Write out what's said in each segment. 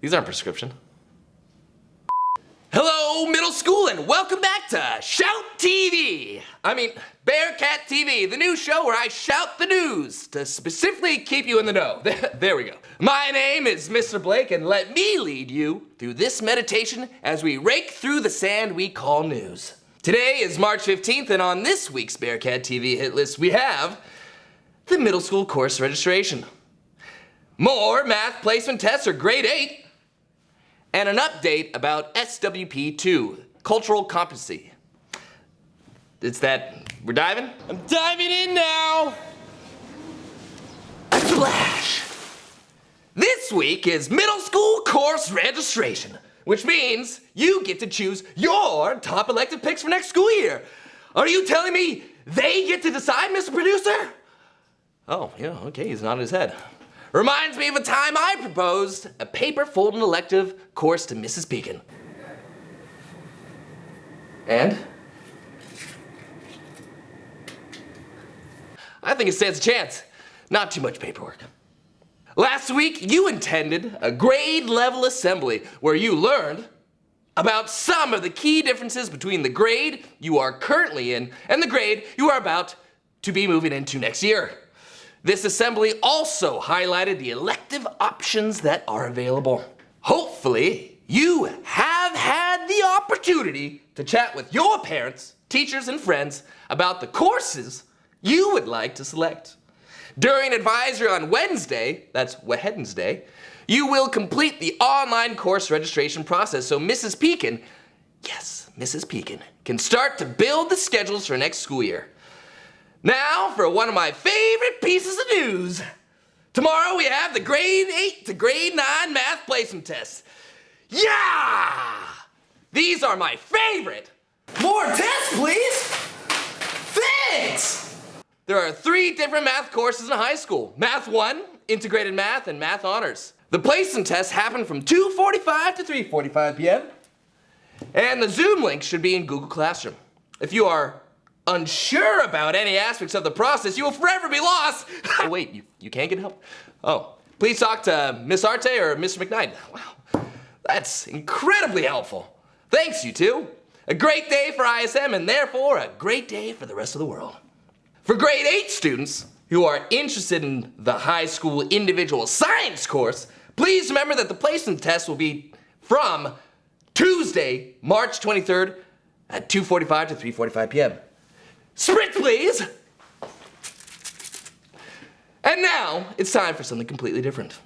These aren't prescription. Hello, middle school, and welcome back to Shout TV. Bearcat TV, the new show where I shout the news to specifically keep you in the know. There we go. My name is Mr. Blake, and let me lead you through this meditation as we rake through the sand we call news. Today is March 15th, and on this week's Bearcat TV hit list, we have the middle school course registration, more math placement tests for grade 8, and an update about SWP2, cultural competency. It's that, we're diving? I'm diving in now! Splash! This week is middle school course registration, which means you get to choose your top elective picks for next school year. Are you telling me they get to decide, Mr. Producer? Oh, yeah, okay, he's nodding his head. Reminds me of a time I proposed a paper folding elective course to Mrs. Pekin. And? I think it stands a chance. Not too much paperwork. Last week, you attended a grade level assembly where you learned about some of the key differences between the grade you are currently in and the grade you are about to be moving into next year. This assembly also highlighted the elective options that are available. Hopefully, you have had the opportunity to chat with your parents, teachers, and friends about the courses you would like to select. During advisory on Wednesday, that's Wednesday, you will complete the online course registration process so Mrs. Pekin, yes, Mrs. Pekin, can start to build the schedules for next school year. Now for one of my favorite pieces of news. Tomorrow we have the grade 8 to grade 9 math placement tests. Yeah! These are my favorite. More tests, please! Thanks! There are 3 different math courses in high school. Math 1, Integrated Math, and Math Honors. The placement tests happen from 2:45 to 3:45 p.m. And the Zoom link should be in Google Classroom. If you are unsure about any aspects of the process, you will forever be lost. Oh wait, you can't get help? Oh, please talk to Miss Arte or Mr. McKnight. Wow, that's incredibly helpful. Thanks, you two. A great day for ISM and therefore a great day for the rest of the world. For grade 8 students who are interested in the high school individual science course, please remember that the placement test will be from Tuesday, March 23rd at 2:45 to 3:45 p.m. Sprint, please! And now, it's time for something completely different.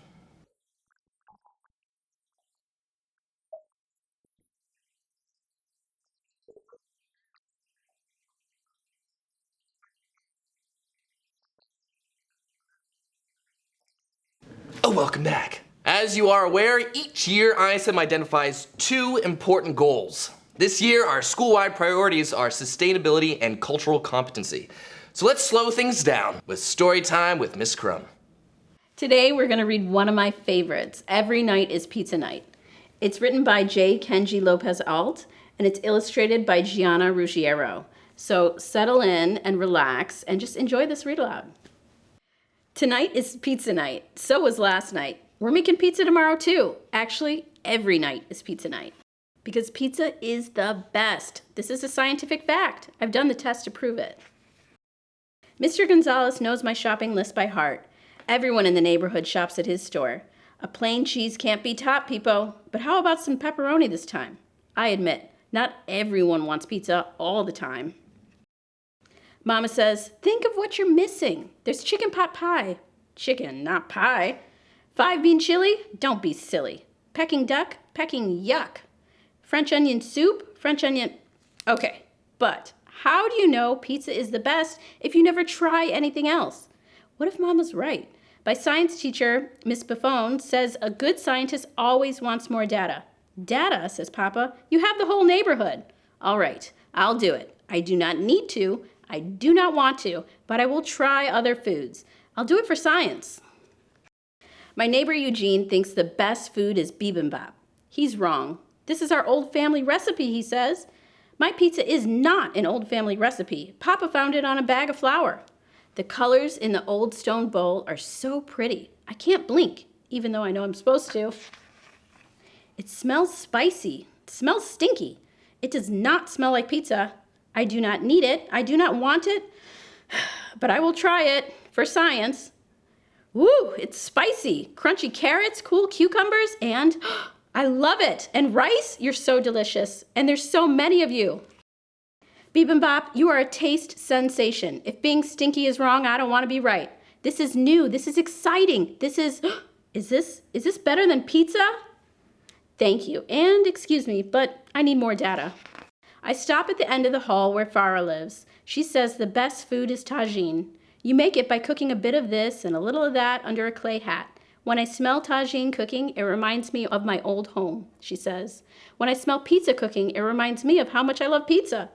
Oh, welcome back. As you are aware, each year ISM identifies 2 important goals. This year, our school-wide priorities are sustainability and cultural competency. So let's slow things down with story time with Miss Crum. Today, we're going to read one of my favorites, Every Night is Pizza Night. It's written by J. Kenji Lopez-Alt, and it's illustrated by Gianna Ruggiero. So settle in and relax and just enjoy this read aloud. Tonight is pizza night. So was last night. We're making pizza tomorrow too. Actually, every night is pizza night. Because pizza is the best. This is a scientific fact. I've done the test to prove it. Mr. Gonzalez knows my shopping list by heart. Everyone in the neighborhood shops at his store. A plain cheese can't be top, peepo. But how about some pepperoni this time? I admit, not everyone wants pizza all the time. Mama says, think of what you're missing. There's chicken pot pie. Chicken, not pie. 5-bean chili? Don't be silly. Peking duck? Peking yuck. French onion soup? French onion... Okay, but how do you know pizza is the best if you never try anything else? What if Mama's right? My science teacher, Miss Buffon, says a good scientist always wants more data. Data, says Papa. You have the whole neighborhood. All right, I'll do it. I do not need to. I do not want to, but I will try other foods. I'll do it for science. My neighbor Eugene thinks the best food is bibimbap. He's wrong. This is our old family recipe, he says. My pizza is not an old family recipe. Papa found it on a bag of flour. The colors in the old stone bowl are so pretty. I can't blink, even though I know I'm supposed to. It smells spicy. It smells stinky. It does not smell like pizza. I do not need it. I do not want it, but I will try it for science. Woo, it's spicy. Crunchy carrots, cool cucumbers, and I love it. And rice, you're so delicious. And there's so many of you. Bibimbap, you are a taste sensation. If being stinky is wrong, I don't want to be right. This is new. This is exciting. This is this better than pizza? Thank you. And excuse me, but I need more data. I stop at the end of the hall where Farah lives. She says the best food is tagine. You make it by cooking a bit of this and a little of that under a clay hat. When I smell tagine cooking, it reminds me of my old home, she says. When I smell pizza cooking, it reminds me of how much I love pizza.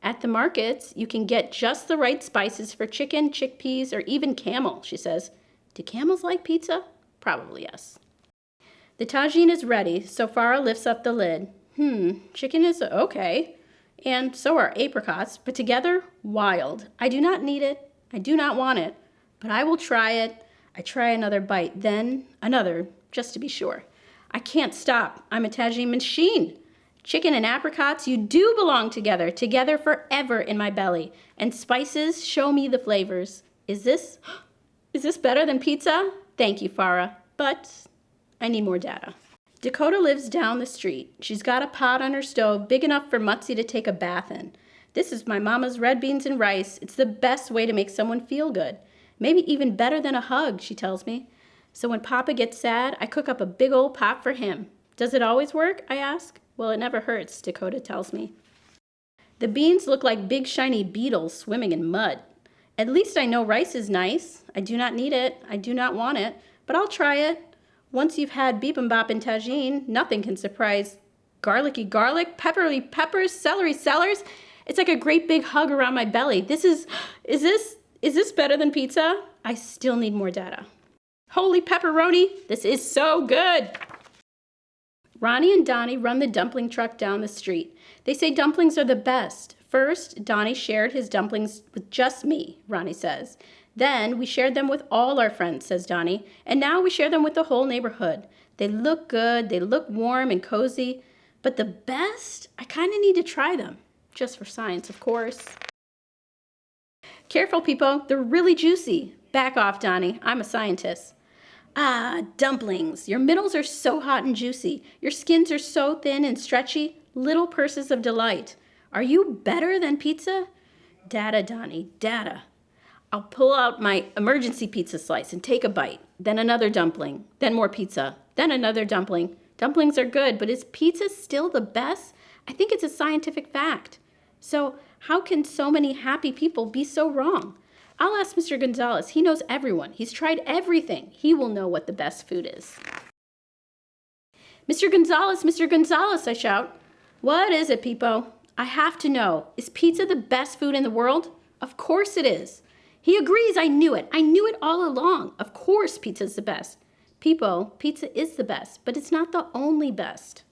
At the markets, you can get just the right spices for chicken, chickpeas, or even camel, she says. Do camels like pizza? Probably yes. The tagine is ready, so Farah lifts up the lid. Chicken is okay. And so are apricots, but together, wild. I do not need it. I do not want it, but I will try it. I try another bite, then another, just to be sure. I can't stop. I'm a tagine machine. Chicken and apricots, you do belong together, together forever in my belly. And spices, show me the flavors. Is this better than pizza? Thank you, Farah, but I need more data. Dakota lives down the street. She's got a pot on her stove big enough for Mutzi to take a bath in. This is my mama's red beans and rice. It's the best way to make someone feel good. Maybe even better than a hug, she tells me. So when Papa gets sad, I cook up a big old pot for him. Does it always work? I ask. Well, it never hurts, Dakota tells me. The beans look like big shiny beetles swimming in mud. At least I know rice is nice. I do not need it. I do not want it. But I'll try it. Once you've had bibimbap and tagine, nothing can surprise. Garlicky garlic, peppery peppers, celery cellars. It's like a great big hug around my belly. Is this better than pizza? I still need more data. Holy pepperoni, this is so good. Ronnie and Donnie run the dumpling truck down the street. They say dumplings are the best. First, Donnie shared his dumplings with just me, Ronnie says. Then we shared them with all our friends, says Donnie. And now we share them with the whole neighborhood. They look good, they look warm and cozy. But the best, I kind of need to try them. Just for science, of course. Careful, people, they're really juicy. Back off, Donnie, I'm a scientist. Ah, dumplings. Your middles are so hot and juicy. Your skins are so thin and stretchy. Little purses of delight. Are you better than pizza? Data, Donnie, data. I'll pull out my emergency pizza slice and take a bite. Then another dumpling. Then more pizza. Then another dumpling. Dumplings are good, but is pizza still the best? I think it's a scientific fact. So how can so many happy people be so wrong? I'll ask Mr. Gonzalez. He knows everyone. He's tried everything. He will know what the best food is. Mr. Gonzalez, I shout. What is it, Peepo? I have to know. Is pizza the best food in the world? Of course it is. He agrees. I knew it. I knew it all along. Of course pizza's the best. Peepo, pizza is the best, but it's not the only best.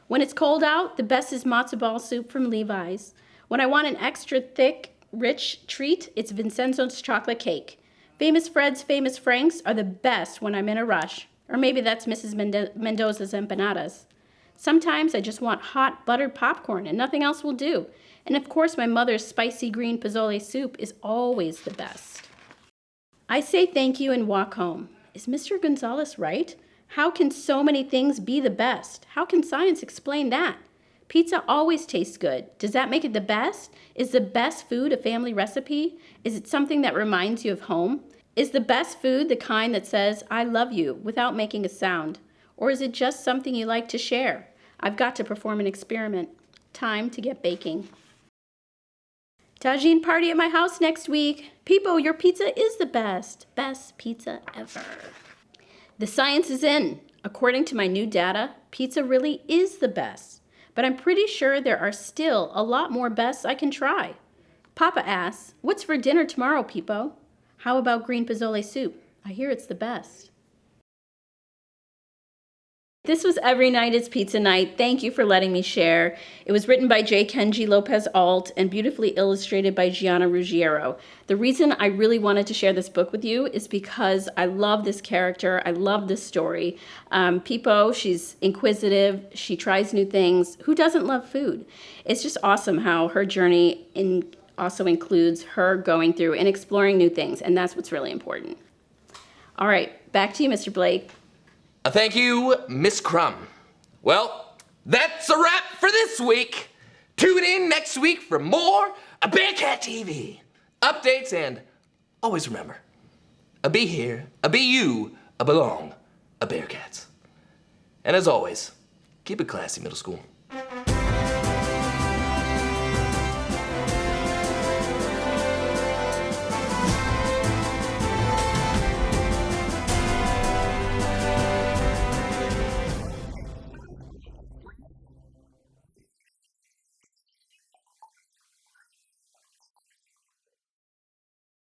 When it's cold out, the best is matzo ball soup from Levi's. When I want an extra thick, rich treat, it's Vincenzo's chocolate cake. Famous Fred's Famous Franks are the best when I'm in a rush. Or maybe that's Mrs. Mendoza's empanadas. Sometimes I just want hot buttered popcorn and nothing else will do. And of course my mother's spicy green pozole soup is always the best. I say thank you and walk home. Is Mr. Gonzalez right? How can so many things be the best? How can science explain that? Pizza always tastes good. Does that make it the best? Is the best food a family recipe? Is it something that reminds you of home? Is the best food the kind that says, I love you, without making a sound? Or is it just something you like to share? I've got to perform an experiment. Time to get baking. Tagine party at my house next week. Peepo, your pizza is the best. Best pizza ever. The science is in. According to my new data, pizza really is the best. But I'm pretty sure there are still a lot more bests I can try. Papa asks, what's for dinner tomorrow, Peepo? How about green pozole soup? I hear it's the best. This was Every Night is Pizza Night. Thank you for letting me share. It was written by J. Kenji Lopez-Alt and beautifully illustrated by Gianna Ruggiero. The reason I really wanted to share this book with you is because I love this character. I love this story. Pipo, she's inquisitive. She tries new things. Who doesn't love food? It's just awesome how her journey also includes her going through and exploring new things, and that's what's really important. All right, back to you, Mr. Blake. Thank you, Miss Crumb. Well, that's a wrap for this week. Tune in next week for more Bearcat TV updates, and always remember, be here, be you, belong, Bearcats. And as always, keep it classy, middle school.